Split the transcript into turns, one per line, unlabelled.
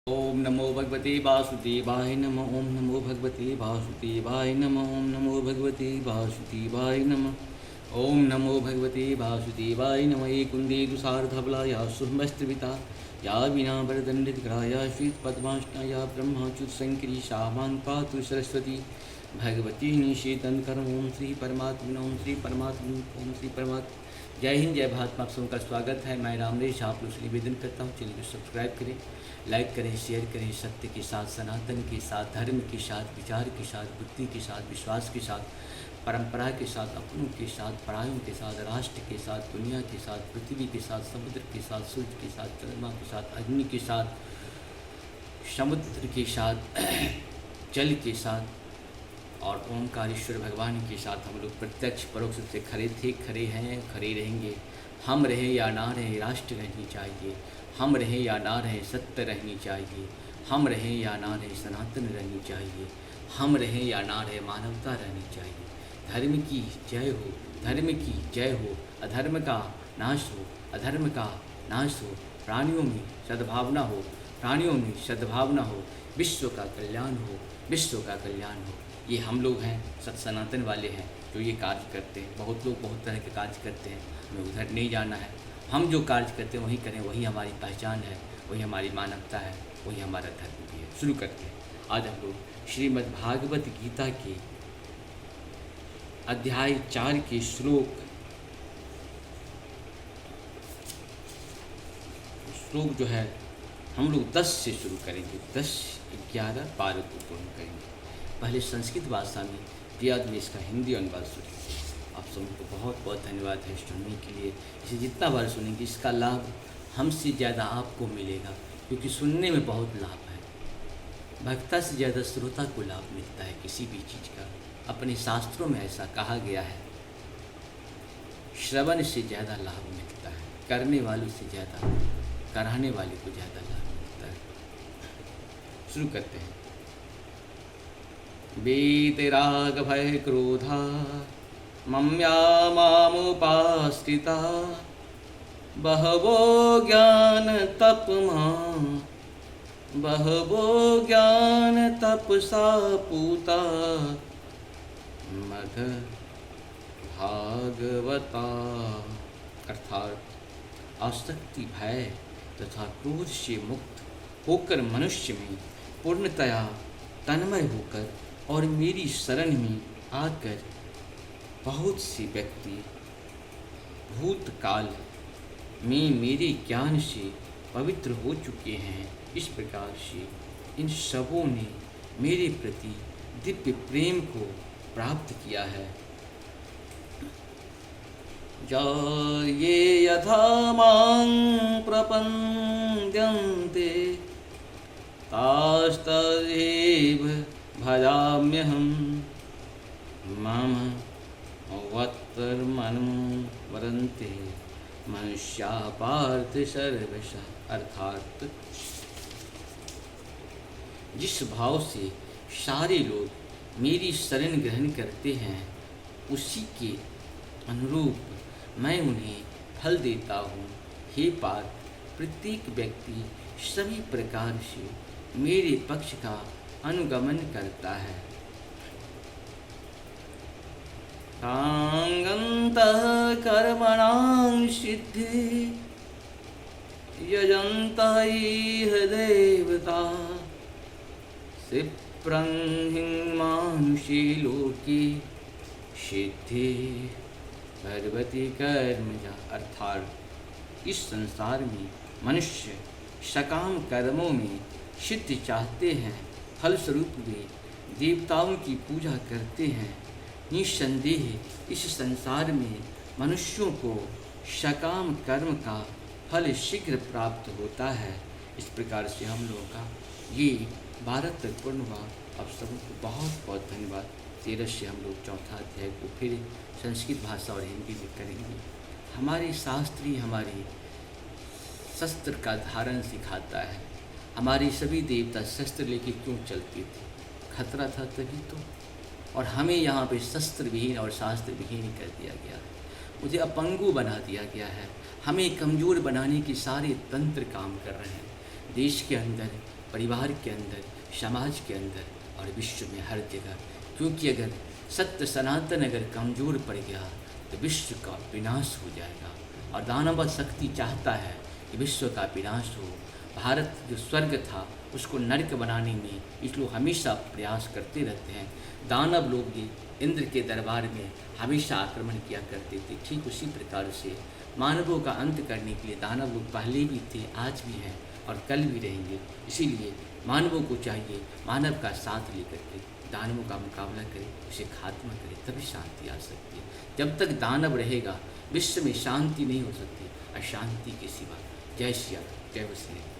ओम नमो भगवते वासुदेवाय नमः। ओम नमो भगवते वासुदेवाय नमः। ओम नमो भगवते वासुदेवाय नमः। ओम नमो भगवते वासुदेवाय नमः। कुंदेन्दु सार्धबला या सुमस्त्रिता या विना वरदंडितकरा या श्वेतपद्मासना या ब्रह्माच्युत संकरी शामां पातु सरस्वती भगवती निषेधन कर्म। ओम श्री परमात्मा ओम श्री परमात्मा ओम श्री परमात्मा। जय हिंद जय भारत। आप सबका स्वागत है। मैं रामरेश आप लोग से निवेदन करता हूँ, चैनल को सब्सक्राइब करें, लाइक करें, शेयर करें। सत्य के साथ, सनातन के साथ, धर्म के साथ, विचार के साथ, बुद्धि के साथ, विश्वास के साथ, परंपरा के साथ, अपनों के साथ, परायों के साथ, राष्ट्र के साथ, दुनिया के साथ, पृथ्वी के साथ, समुद्र के साथ, सूर्य के साथ, चंद्रमा के साथ, अग्नि के साथ, समुद्र के साथ, जल के साथ और ओंकारेश्वर भगवान के साथ हम लोग प्रत्यक्ष परोक्ष से खड़े थे, खड़े हैं, खड़े रहेंगे। हम रहें या ना रहें, राष्ट्र रहनी चाहिए। हम रहें या ना रहें, सत्य रहनी चाहिए। हम रहें या ना रहें, सनातन रहनी चाहिए। हम रहें या ना रहें, मानवता रहनी चाहिए। धर्म की जय हो, धर्म की जय हो। अधर्म का नाश हो, अधर्म का नाश हो। प्राणियों में सद्भावना हो, प्राणियों में सद्भावना हो। विश्व का कल्याण हो, विश्व का कल्याण हो। ये हम लोग हैं, सनातन वाले हैं जो ये कार्य करते हैं। बहुत लोग बहुत तरह के कार्य करते हैं, हमें उधर नहीं जाना है। हम जो कार्य करते हैं वही करें, वही हमारी पहचान है, वही हमारी मानवता है, वही हमारा धर्म भी है। शुरू करते हैं। आज हम लोग श्रीमद् भागवत गीता के अध्याय 4 के श्लोक जो है हम लोग 10 से शुरू करेंगे। 10, 11, 12 को पूर्ण करेंगे। पहले संस्कृत भाषा में दिया में इसका हिंदी अनुवाद सुनिए। आप सबको बहुत बहुत धन्यवाद है सुनने के लिए। इसे जितना बार सुनेंगे इसका लाभ हमसे ज़्यादा आपको मिलेगा, क्योंकि सुनने में बहुत लाभ है। भक्ता से ज़्यादा श्रोता को लाभ मिलता है किसी भी चीज़ का। अपने शास्त्रों में ऐसा कहा गया है, श्रवण से ज़्यादा लाभ मिलता है, करने वालों से ज़्यादा कराने वाले को ज़्यादा लाभ मिलता है। शुरू करते हैं। वीतराग भय क्रोधा मम्या मामुपाश्रिता बहवो ज्ञान तपमा बहवो ज्ञान तपसा पूता मद भागवता। अर्थात आसक्ति, भय तथा क्रोध से मुक्त होकर मनुष्य में पूर्णतया तन्मय होकर और मेरी शरण में आकर बहुत से व्यक्ति भूतकाल में मेरे ज्ञान से पवित्र हो चुके हैं। इस प्रकार से इन सबों ने मेरे प्रति दिव्य प्रेम को प्राप्त किया है। ये यथा मां प्रपद्यन्ते तास्तदेव भजाम्यहं मम वर्तमानं वरन्ते मनुष्या पार्थ सर्वशः। अर्थात जिस भाव से सारे लोग मेरी शरण ग्रहण करते हैं, उसी के अनुरूप मैं उन्हें फल देता हूँ। हे पार्थ, प्रत्येक व्यक्ति सभी प्रकार से मेरे पक्ष का अनुगमन करता है। कांगन्तः कर्मणां सिद्धि यजन्तः इह देवता क्षिप्रं हि मानुषे लोके सिद्धि भगवती कर्मजा। अर्थात इस संसार में मनुष्य सकाम कर्मों में सिद्धि चाहते हैं, फलस्वरूप वे देवताओं की पूजा करते हैं। निस्संदेह इस संसार में मनुष्यों को सकाम कर्म का फल शीघ्र प्राप्त होता है। इस प्रकार से हम लोगों का ये 12 तक पूर्ण हुआ। आप सबको बहुत बहुत धन्यवाद। 13 से हम लोग चौथा अध्याय को फिर संस्कृत भाषा और हिंदी में करेंगे। हमारे शास्त्री हमारे शस्त्र का धारण सिखाता है। हमारे सभी देवता शस्त्र लेके क्यों चलते थे? खतरा था तभी तो। और हमें यहाँ पे शस्त्र विहीन और शास्त्र विहीन कर दिया गया है। मुझे अपंगु बना दिया गया है। हमें कमज़ोर बनाने के सारे तंत्र काम कर रहे हैं। देश के अंदर परिवार के अंदर, समाज के अंदर और विश्व में हर जगह। क्योंकि अगर सत्य सनातन अगर कमज़ोर पड़ गया तो विश्व का विनाश हो जाएगा। और दानव शक्ति चाहता है कि विश्व का विनाश हो। भारत जो स्वर्ग था उसको नरक बनाने में इस लोग हमेशा प्रयास करते रहते हैं। दानव लोग भी इंद्र के दरबार में हमेशा आक्रमण किया करते थे। ठीक उसी प्रकार से मानवों का अंत करने के लिए दानव लोग पहले भी थे, आज भी हैं और कल भी रहेंगे। इसीलिए मानवों को चाहिए मानव का साथ लेकर के दानवों का मुकाबला करे, उसे खात्मा करे, तभी शांति आ सकती है। जब तक दानव रहेगा विश्व में शांति नहीं हो सकती, अशांति के सिवा। जय श्री राम, जय श्री राम।